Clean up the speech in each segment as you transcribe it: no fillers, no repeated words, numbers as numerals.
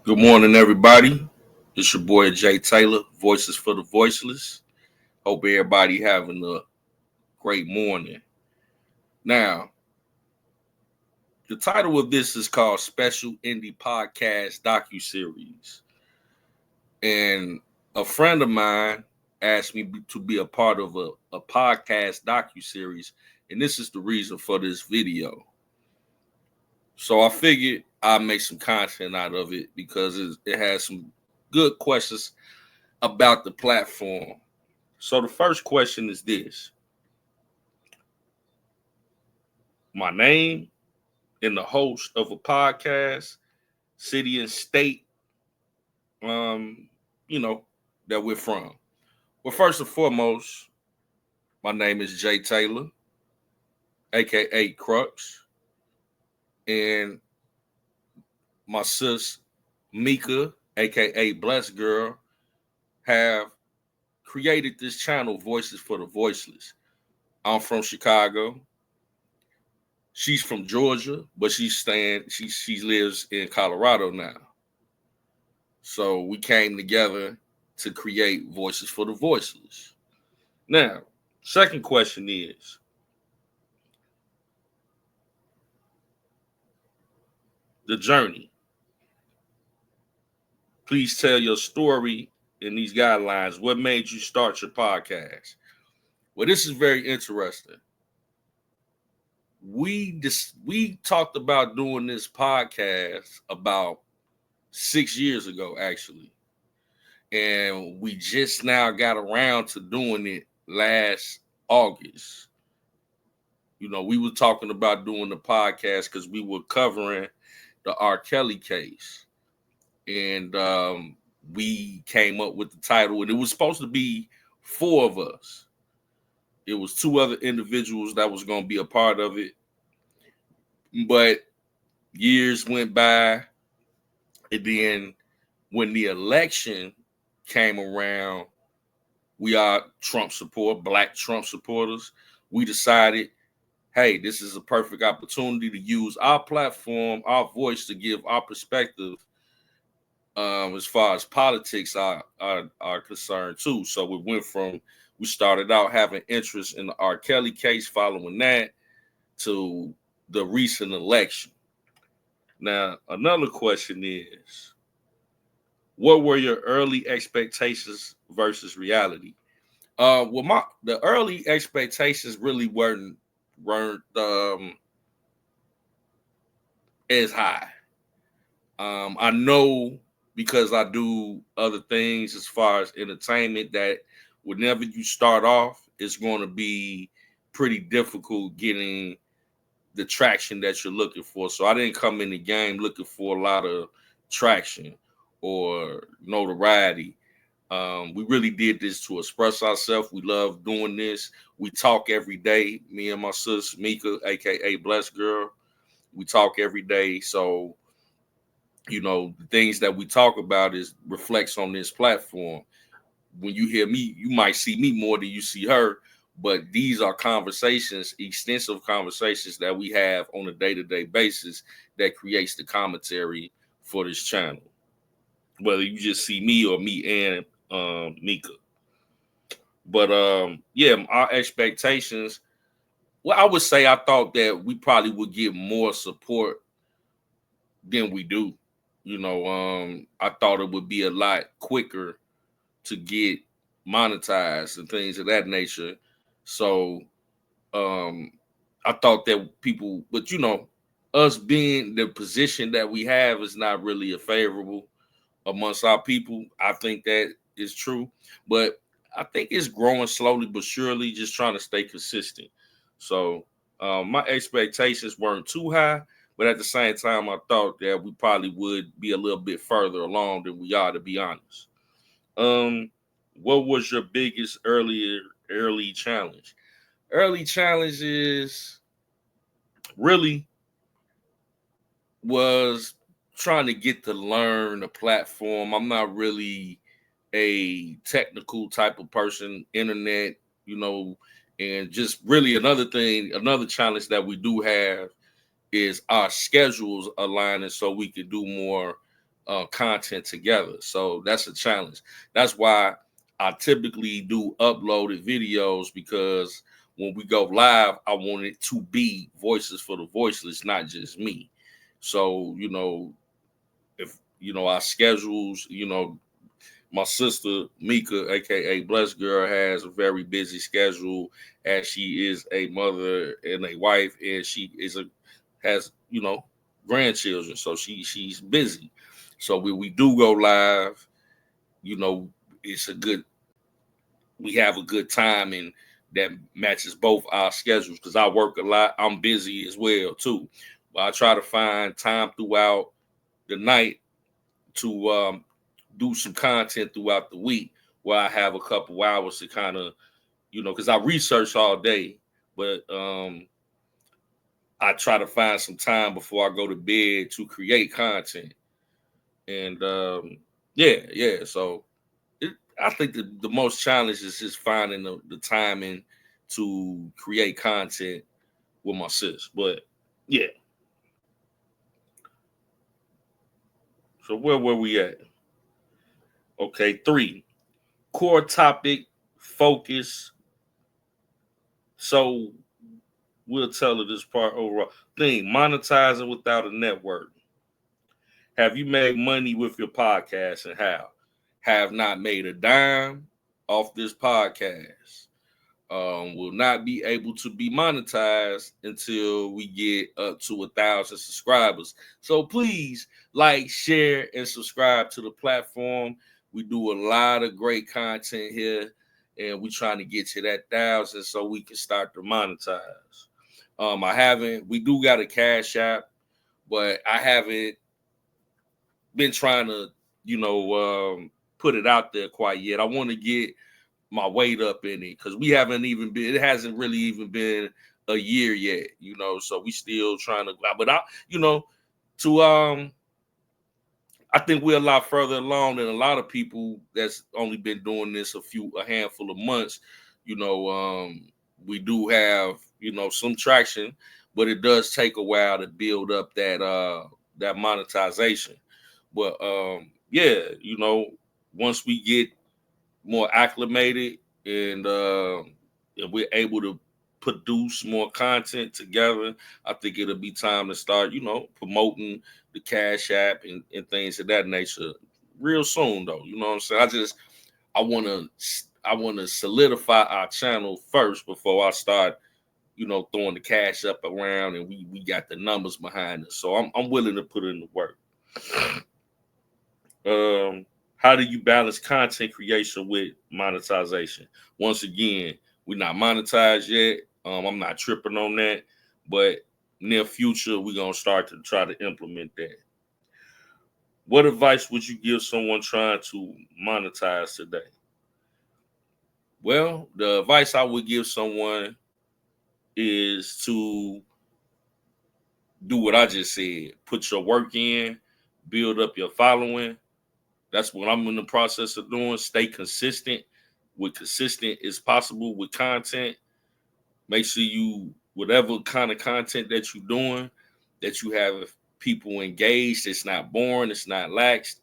Good morning, everybody. It's your boy Jay Taylor, Voices for the Voiceless. Hope everybody having a great morning. Now, the title of this is called Special Indie Podcast Docu Series, and a friend of mine asked me to be a part of a podcast docu series, and this is the reason for this video. So I figured I'd make some content out of it because it has some good questions about the platform. So the first question is this: my name and the host of a podcast, city and state, um, you know, that we're from. Well, first and foremost, my name is Jay Taylor, aka Crux, and my sis Mika, aka Blessed Girl, have created this channel, Voices for the Voiceless. I'm from Chicago. She's from Georgia, but she lives in Colorado now. So we came together to create Voices for the Voiceless. Now, second question is, the journey. Please tell your story in these guidelines. What made you start your podcast? Well, this is very interesting. We talked about doing this podcast about 6 years ago, actually. And we just now got around to doing it last August. We were talking about doing the podcast because we were covering the R. Kelly case. And we came up with the title, and it was supposed to be four of us. It was two other individuals that was going to be a part of it. But years went by, and then when the election came around, we are Black Trump supporters. We decided, hey, this is a perfect opportunity to use our platform, our voice, to give our perspective as far as politics are concerned too. So we started out having interest in the R. Kelly case, following that to the recent election. Now, another question is, what were your early expectations versus reality? The early expectations really weren't as high. I know, because I do other things as far as entertainment, that whenever you start off, it's going to be pretty difficult getting the traction that you're looking for. So I didn't come in the game looking for a lot of traction or notoriety. We really did this to express ourselves. We love doing this. We talk every day. Me and my sis Mika, aka Blessed Girl, we talk every day. So the things that we talk about is reflects on this platform. When you hear me, you might see me more than you see her, but these are conversations, extensive conversations that we have on a day-to-day basis that creates the commentary for this channel. Whether you just see me or me and Mika. But yeah, our expectations. Well, I would say I thought that we probably would get more support than we do. I thought it would be a lot quicker to get monetized and things of that nature. So I thought that people, but us being the position that we have is not really a favorable amongst our people. I think that is true, but I think it's growing slowly but surely, just trying to stay consistent. So my expectations weren't too high, but at the same time, I thought that we probably would be a little bit further along than we are, to be honest. What was your biggest early challenge? Early challenges really was trying to get to learn the platform. I'm not really a technical type of person, internet, and just really another challenge that we do have is our schedules aligning so we can do more content together. So that's a challenge. That's why I typically do uploaded videos, because when we go live, I want it to be voices for the voiceless, not just me. So, if our schedules, my sister Mika, aka Blessed Girl, has a very busy schedule, as she is a mother and a wife, and she has grandchildren, so she's busy. So we do go live. You know, it's a good we have a good time, and that matches both our schedules, because I work a lot. I'm busy as well too. But I try to find time throughout the night to do some content throughout the week, where I have a couple hours to kind of, because I research all day, but I try to find some time before I go to bed to create content. And yeah. So I think the most challenge is just finding the timing to create content with my sis. But yeah. So where were we at? Okay, 3. Core topic, focus. So we'll tell her this part overall. Thing, monetizing without a network. Have you made money with your podcast, and how? Have not made a dime off this podcast. Will not be able to be monetized until we get up to 1,000 subscribers. So please like, share, and subscribe to the platform. We do a lot of great content here, and we're trying to get to that 1,000 so we can start to monetize. We do got a Cash App, but I haven't been trying to, put it out there quite yet. I want to get my weight up in it, because it hasn't really even been a year yet, so we still trying to, but to, I think we're a lot further along than a lot of people that's only been doing this a handful of months. We do have, some traction, but it does take a while to build up that monetization. But yeah, once we get more acclimated, and we're able to produce more content together, I think it'll be time to start, promoting the Cash App and things of that nature real soon, though. You know what I'm saying? I want to solidify our channel first before I start, throwing the cash up around, and we got the numbers behind us. So I'm willing to put in the work. How do you balance content creation with monetization? Once again, we're not monetized yet. I'm not tripping on that, but near future, we're gonna start to try to implement that. What advice would you give someone trying to monetize today? Well, the advice I would give someone is to do what I just said. Put your work in, build up your following. That's what I'm in the process of doing. Stay consistent. Consistent as possible with content. Make sure whatever kind of content that you're doing, that you have people engaged. It's not boring. It's not laxed.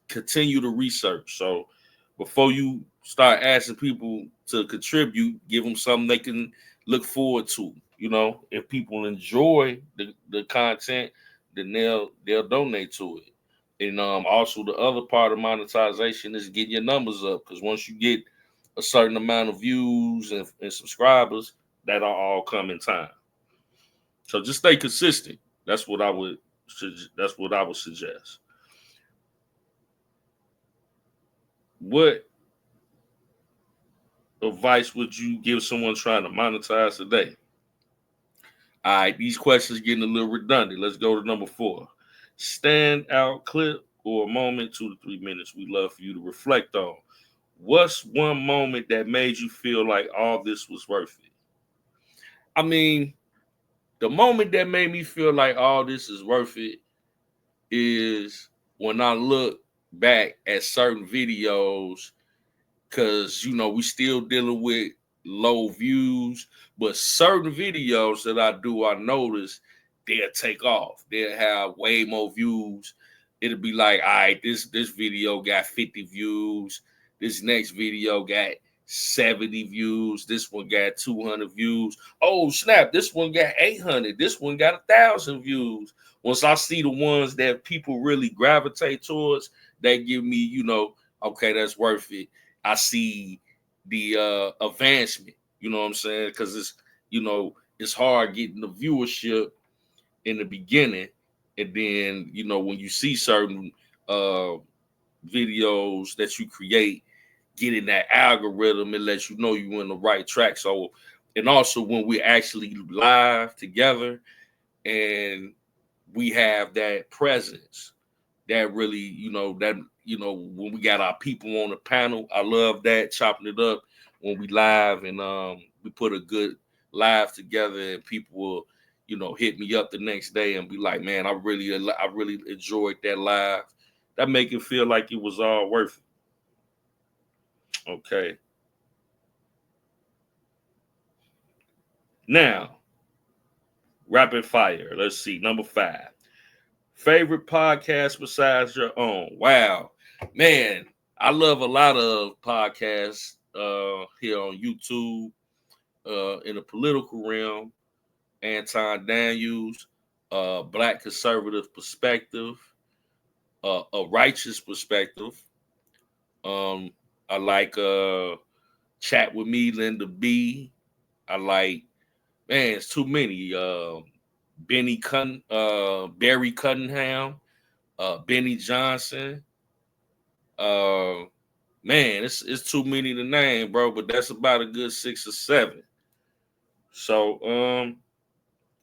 Continue to research. So before you start asking people to contribute, give them something they can look forward to. If people enjoy the content, then they'll donate to it. And also the other part of monetization is getting your numbers up, because once you get a certain amount of views and subscribers, that'll all come in time. So just stay consistent. That's what I would suggest. What advice would you give someone trying to monetize today? All right, these questions getting a little redundant. Let's go to number 4. Stand out clip or a moment, 2 to 3 minutes. We'd love for you to reflect on. What's one moment that made you feel like all this was worth it? I mean, the moment that made me feel like all this is worth it is when I look back at certain videos, because we still dealing with low views, but certain videos that I notice they'll take off. They'll have way more views. It'll be like, all right, this video got 50 views. This next video got 70 views. This one got 200 views. Oh, snap. This one got 800. This one got 1,000 views. Once I see the ones that people really gravitate towards, they give me, okay, that's worth it. I see the advancement, you know what I'm saying? Because it's hard getting the viewership in the beginning. And then, when you see certain videos that you create, get in that algorithm, it lets you know you're in the right track. So, and also when we're actually live together and we have that presence, that really, when we got our people on the panel, I love that, chopping it up when we live and we put a good live together and people will, hit me up the next day and be like, man, I really enjoyed that live. That make it feel like it was all worth it. Okay. Now, rapid fire. Let's see. Number 5. Favorite podcast besides your own? Wow. Man, I love a lot of podcasts here on YouTube, in the political realm. Anton Daniels, Black Conservative Perspective, A Righteous Perspective. I like Chat with Me, Linda B. I like, man, it's too many. Barry Cunningham, Benny Johnson. Man, it's too many to name, bro, but that's about a good 6 or 7. So,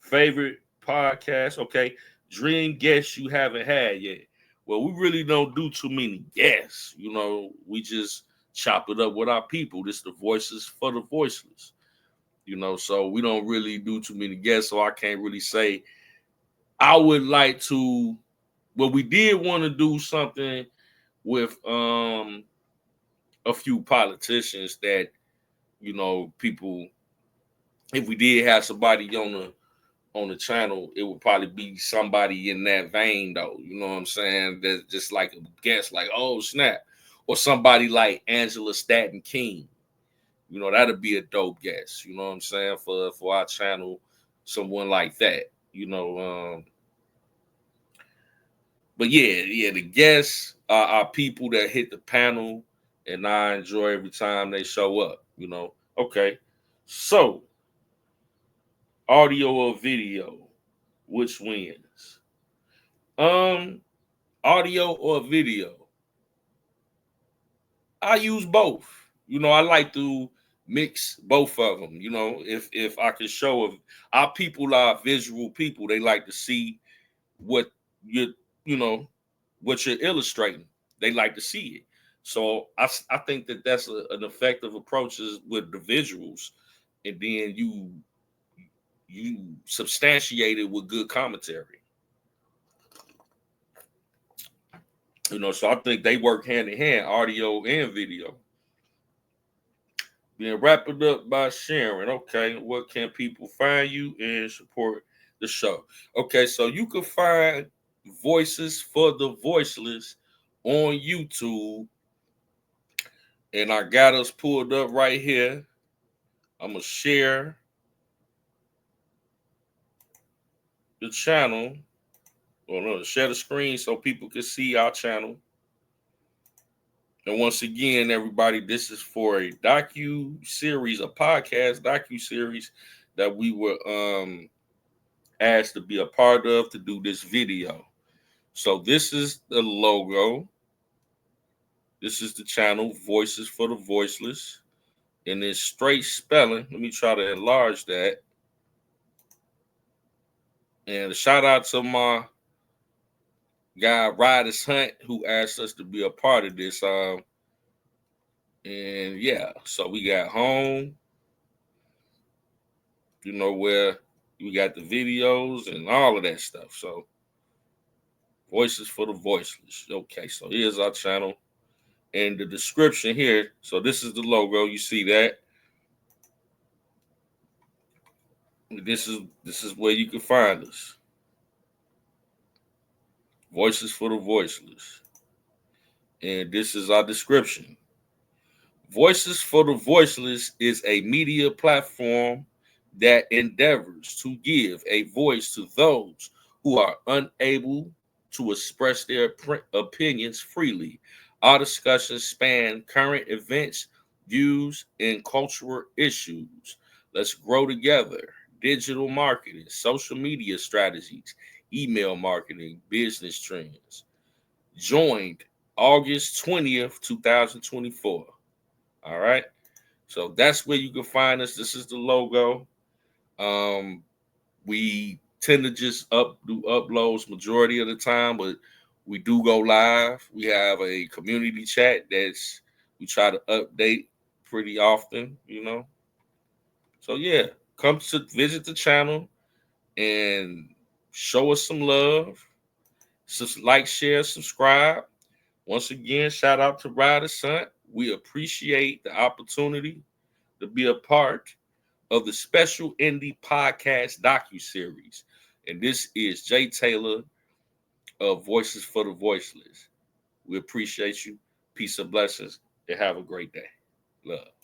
favorite podcast, okay. Dream guests you haven't had yet. Well, we really don't do too many guests. We just chop it up with our people. This the voices for the voiceless. So we don't really do too many guests. So I can't really say. I would like to. Well, we did want to do something with a few politicians that people. If we did have somebody on the channel, it would probably be somebody in that vein, though. You know what I'm saying? That's just like a guest, like, oh snap, or somebody like Angela Staton King. That'd be a dope guest. You know what I'm saying, for our channel, someone like that. But yeah, the guests are people that hit the panel, and I enjoy every time they show up. Okay, so audio or video, which wins? Audio or video? I use both. I like to mix both of them. If I can show our people are visual people, they like to see what you're, what you're illustrating. They like to see it. So I think that's an effective approach is with the visuals, and then you substantiate it with good commentary. So I think they work hand in hand, audio and video. Then wrap it up by sharing. Okay, what can people find you and support the show? Okay, so you can find Voices for the Voiceless on YouTube. And I got us pulled up right here. I'm going to share the channel. Well, no, share the screen so people can see our channel. And once again, everybody, this is for a docu-series, a podcast docu-series that we were asked to be a part of to do this video. So this is the logo. This is the channel, Voices for the Voiceless. And it's straight spelling. Let me try to enlarge that. And a shout out to my guy, Riders Hunt, who asked us to be a part of this. And yeah, so we got home, where we got the videos and all of that stuff. So Voices for the Voiceless. Okay, so here's our channel. And the description here. So this is the logo. You see that? This is where you can find us. Voices for the Voiceless. And this is our description. Voices for the Voiceless is a media platform that endeavors to give a voice to those who are unable to express their opinions freely. Our discussions span current events, views, and cultural issues. Let's grow together. Digital marketing, social media strategies, email marketing, business trends. Joined August 20th, 2024. All right. So that's where you can find us. This is the logo. Um, we tend to just do uploads majority of the time, but we do go live. We have a community chat that's we try to update pretty often, you know. So yeah, come to visit the channel and show us some love. Like, share, subscribe. Once again, shout out to Ryder Son. We appreciate the opportunity to be a part of the special indie podcast docu-series. And this is Jay Taylor of Voices for the Voiceless. We appreciate you. Peace and blessings, and have a great day. Love.